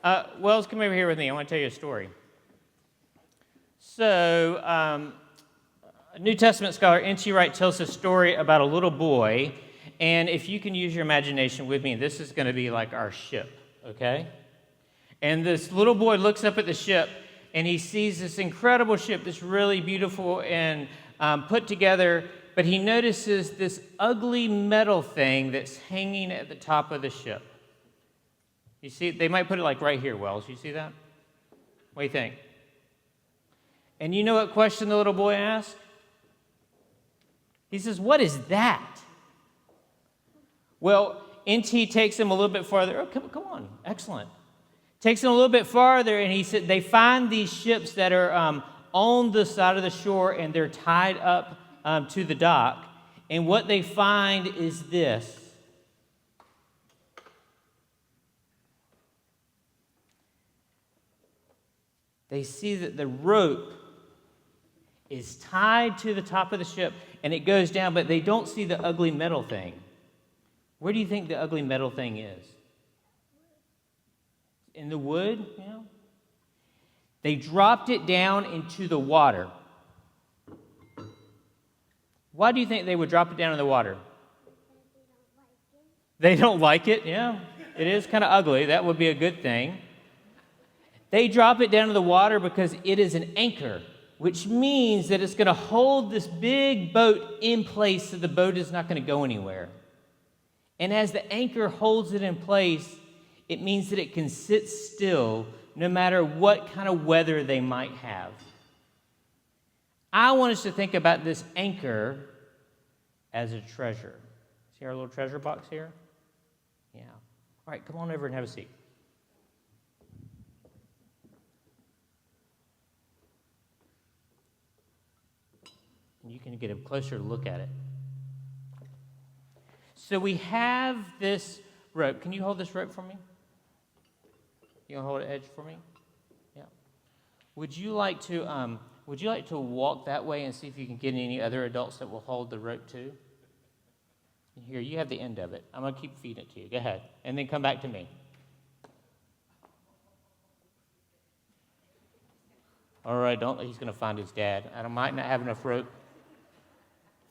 Wells, come over here with me. I want to tell you a story. So, a New Testament scholar, N.T. Wright, tells a story about a little boy, and if you can use your imagination with me, this is going to be like our ship, okay? And this little boy looks up at the ship, and he sees this incredible ship that's really beautiful and put together, but he notices this ugly metal thing that's hanging at the top of the ship. You see, they might put it like right here, Wells. You see that? What do you think? And you know what question the little boy asked? He says, "What is that?" Well, NT takes him a little bit farther. Oh, come on. Excellent. Takes him a little bit farther, and he said they find these ships that are on the side of the shore, and they're tied up to the dock. And what they find is this. They see that the rope is tied to the top of the ship, and it goes down, but they don't see the ugly metal thing. Where do you think the ugly metal thing is? In the wood, you know? They dropped it down into the water. Why do you think they would drop it down in the water? They don't like it, yeah. It is kind of ugly. That would be a good thing. They drop it down to the water because it is an anchor, which means that it's going to hold this big boat in place so the boat is not going to go anywhere. And as the anchor holds it in place, it means that it can sit still no matter what kind of weather they might have. I want us to think about this anchor as a treasure. See our little treasure box here? Yeah. All right, come on over and have a seat. You can get a closer look at it. So we have this rope. Can you hold this rope for me? You want to hold the edge for me? Yeah. Would you like to walk that way and see if you can get any other adults that will hold the rope too? Here, you have the end of it. I'm going to keep feeding it to you. Go ahead. And then come back to me. All right, he's going to find his dad. I might not have enough rope.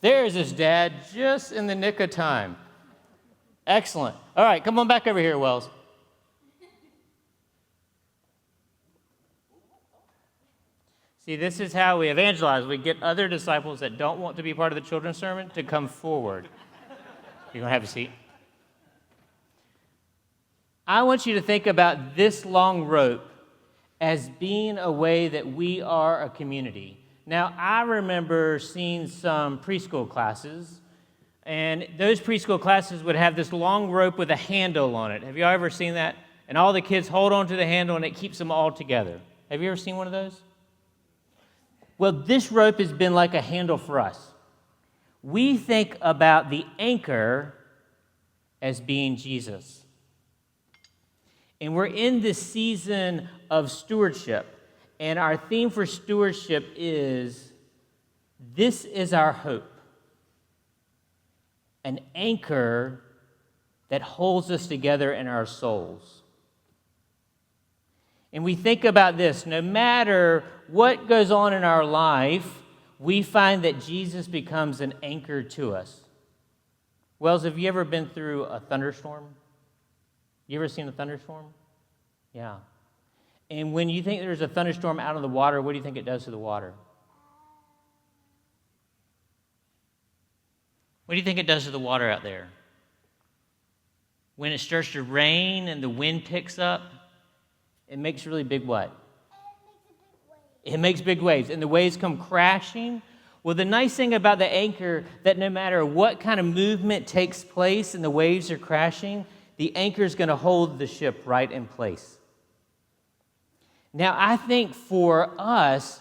There's his dad, just in the nick of time. Excellent. All right, come on back over here, Wells. See, this is how we evangelize. We get other disciples that don't want to be part of the children's sermon to come forward. You're going to have a seat. I want you to think about this long rope as being a way that we are a community. Now, I remember seeing some preschool classes, and those preschool classes would have this long rope with a handle on it. Have you ever seen that? And all the kids hold on to the handle, and it keeps them all together. Have you ever seen one of those? Well, this rope has been like a handle for us. We think about the anchor as being Jesus. And we're in this season of stewardship. And our theme for stewardship is, this is our hope. An anchor that holds us together in our souls. And we think about this, no matter what goes on in our life, we find that Jesus becomes an anchor to us. Wells, have you ever been through a thunderstorm? You ever seen a thunderstorm? Yeah. And when you think there's a thunderstorm out on the water, what do you think it does to the water? What do you think it does to the water out there? When it starts to rain and the wind picks up, it makes really big what? It makes big waves, and the waves come crashing. Well, the nice thing about the anchor, that no matter what kind of movement takes place and the waves are crashing, the anchor is going to hold the ship right in place. Now, I think for us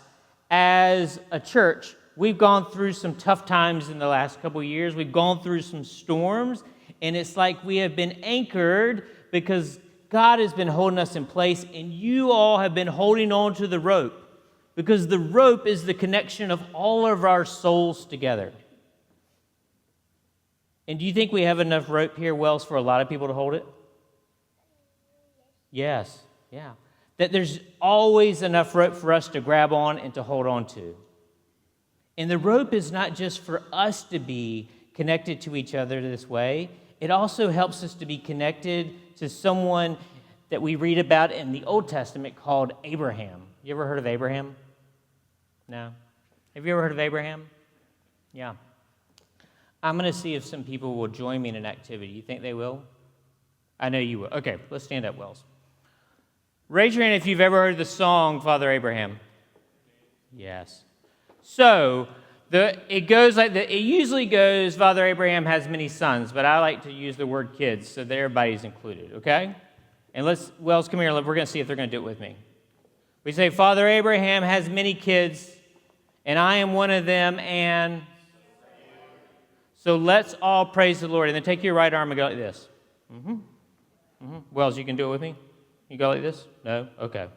as a church, we've gone through some tough times in the last couple of years. We've gone through some storms, and it's like we have been anchored because God has been holding us in place, and you all have been holding on to the rope because the rope is the connection of all of our souls together. And do you think we have enough rope here, Wells, for a lot of people to hold it? Yes. Yeah. That there's always enough rope for us to grab on and to hold on to. And the rope is not just for us to be connected to each other this way. It also helps us to be connected to someone that we read about in the Old Testament called Abraham. You ever heard of Abraham? No? Have you ever heard of Abraham? Yeah. I'm going to see if some people will join me in an activity. You think they will? I know you will. Okay, let's stand up, Wells. Raise your hand if you've ever heard the song Father Abraham. Yes. So, it goes like that. It usually goes, Father Abraham has many sons, but I like to use the word kids, so that everybody's included, okay? And Wells, come here. We're going to see if they're going to do it with me. We say, Father Abraham has many kids, and I am one of them, and so let's all praise the Lord. And then take your right arm and go like this. Wells, you can do it with me? You go like this? No? Okay.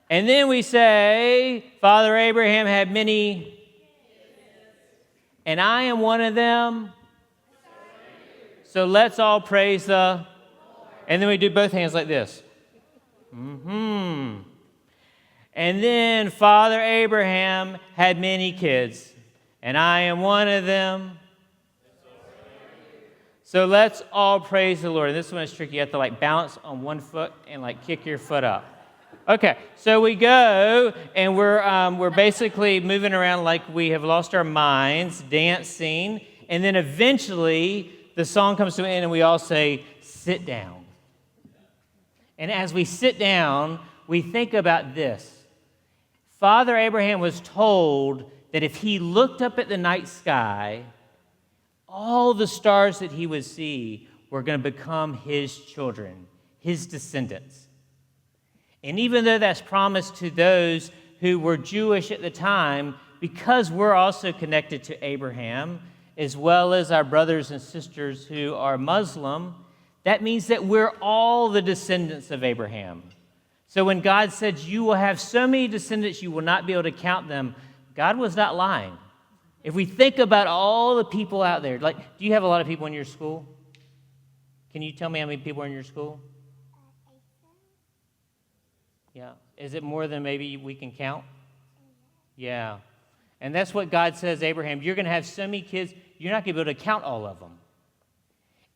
And then we say, Father Abraham had many, and I am one of them. So let's all praise the, and then we do both hands like this. And then Father Abraham had many kids, and I am one of them. So let's all praise the Lord. And this one is tricky. You have to balance on one foot and kick your foot up. Okay, so we go, and we're basically moving around like we have lost our minds, dancing, and then eventually the song comes to an end, and we all say, sit down. And as we sit down, we think about this. Father Abraham was told that if he looked up at the night sky, all the stars that he would see were going to become his children, his descendants. And even though that's promised to those who were Jewish at the time, because we're also connected to Abraham, as well as our brothers and sisters who are Muslim, that means that we're all the descendants of Abraham. So when God said, you will have so many descendants, you will not be able to count them, God was not lying. If we think about all the people out there, do you have a lot of people in your school? Can you tell me how many people are in your school? Yeah. Is it more than maybe we can count? Yeah. And that's what God says, Abraham, you're going to have so many kids, you're not going to be able to count all of them.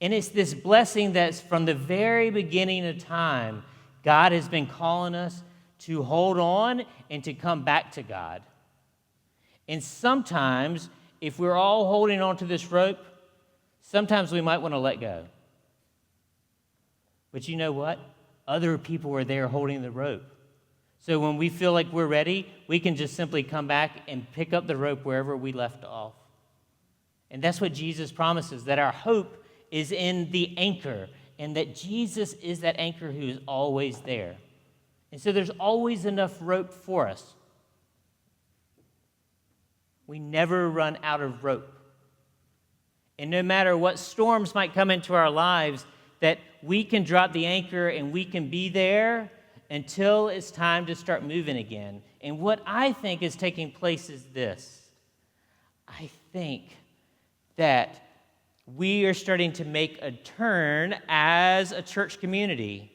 And it's this blessing that's from the very beginning of time, God has been calling us to hold on and to come back to God. And sometimes, if we're all holding on to this rope, sometimes we might want to let go. But you know what? Other people are there holding the rope. So when we feel like we're ready, we can just simply come back and pick up the rope wherever we left off. And that's what Jesus promises, that our hope is in the anchor, and that Jesus is that anchor who is always there. And so there's always enough rope for us. We never run out of rope. And no matter what storms might come into our lives, that we can drop the anchor and we can be there until it's time to start moving again. And what I think is taking place is this. I think that we are starting to make a turn as a church community.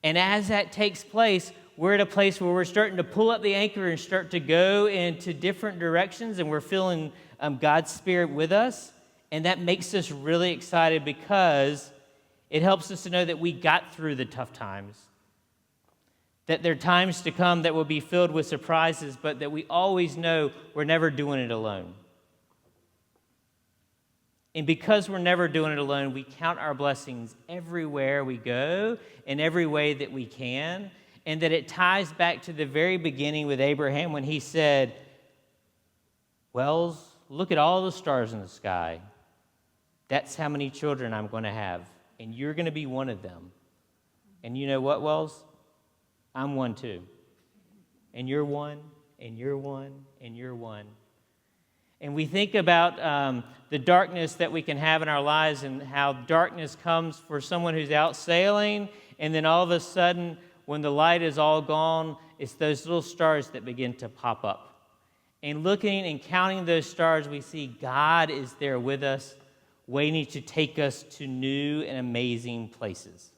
And as that takes place, we're at a place where we're starting to pull up the anchor and start to go into different directions, and we're feeling God's Spirit with us. And that makes us really excited because it helps us to know that we got through the tough times, that there are times to come that will be filled with surprises, but that we always know we're never doing it alone. And because we're never doing it alone, we count our blessings everywhere we go, in every way that we can, and that it ties back to the very beginning with Abraham when he said, Wells, look at all the stars in the sky. That's how many children I'm going to have, and you're going to be one of them. And you know what, Wells? I'm one too. And you're one, and you're one, and you're one. And we think about the darkness that we can have in our lives and how darkness comes for someone who's out sailing, and then all of a sudden, when the light is all gone, it's those little stars that begin to pop up. And looking and counting those stars, we see God is there with us, waiting to take us to new and amazing places.